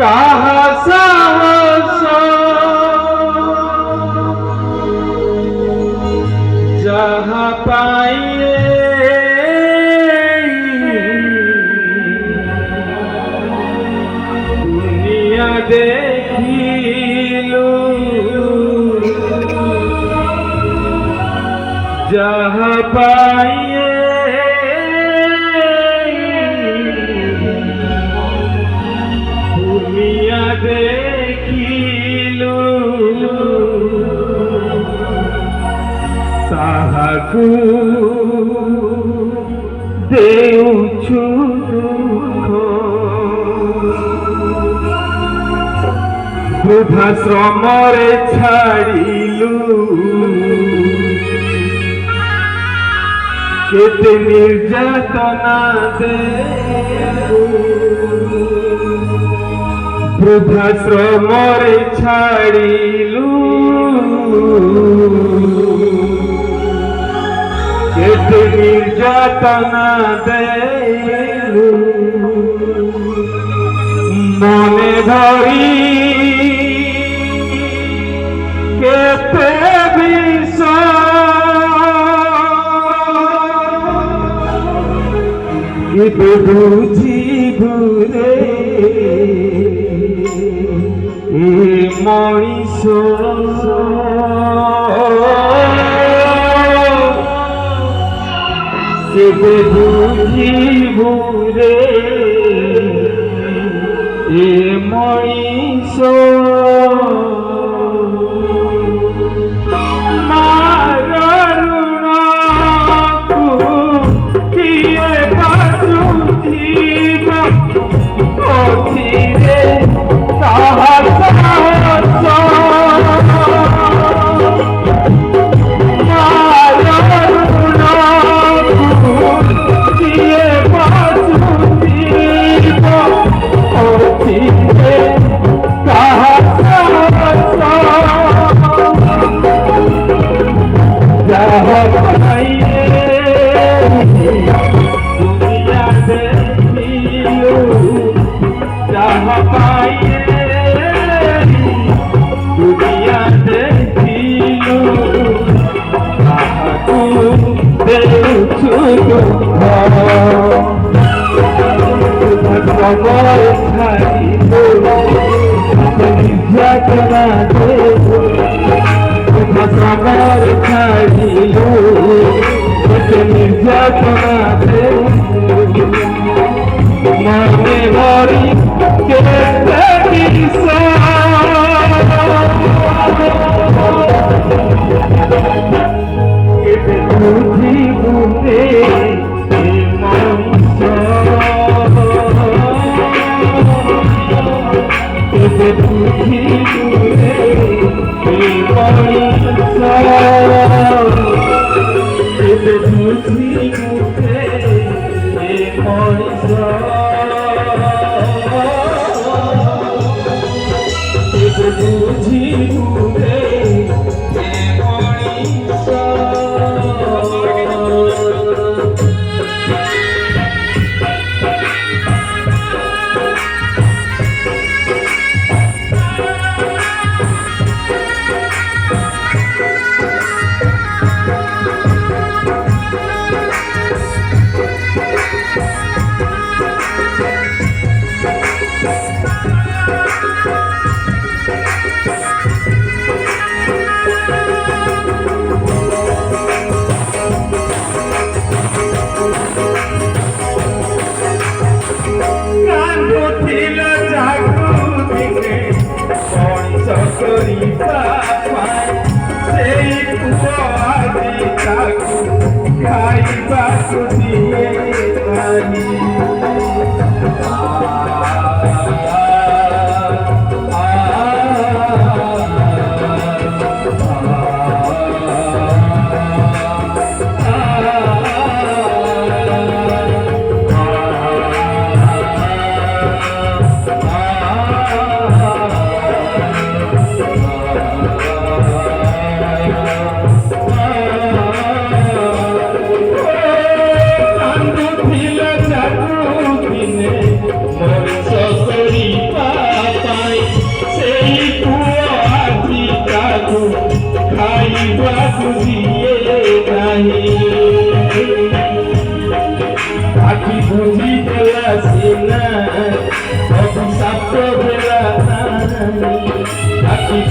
काहा साहस जहाँ पाइए दुनिया देखिलू जहाँ पाइए दुनिया देखिलू ताहाकू देउछु दुख वृद्धाश्रमरे छाड़िलू केते निर्यातना देलू वृद्धाश्रमरे छाड़िलू केते निर्यातना देलू मने धरी केते विष इबे बुझिबु रे ए मଣିষ इबे बुझिबु रे ए मଣିষ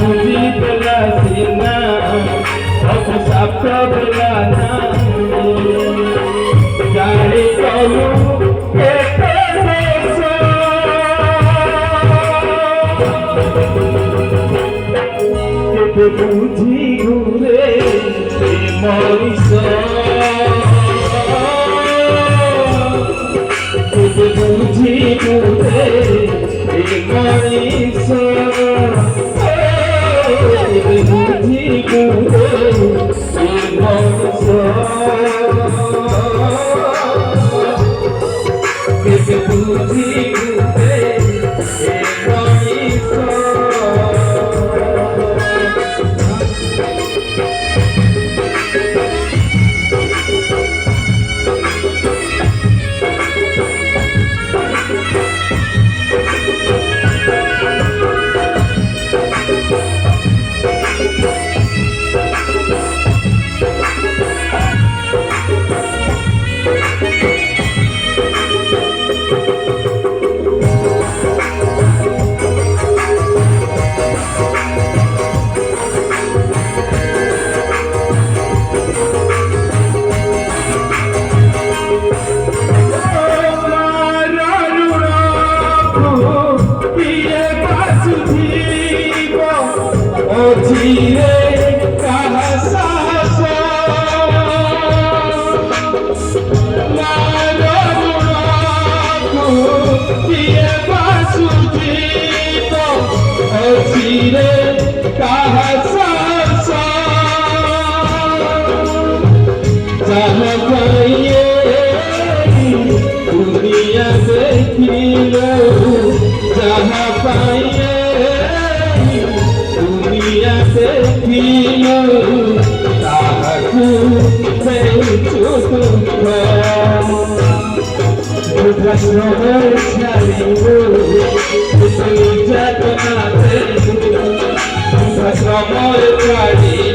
বুঝি পেলা সিনা অপসাপ বেলা না জানি কলু কেটে দেশ কেটে বুঝি ঘুরে মরিস কেটে বুঝি ঘুরে মরিস কেটে বুঝি ঘুরে মরিস কেটে বুঝি ঘুরে Morris Ojire kahasa Mararuraku Diye basudito Ojire kahasa Jaha paye Dunia dekhilo Jaha paye दुनिया देखियो ताकू मैं चुप दुखसमर छालियो इतनी जगना दे दुखसमर छालियो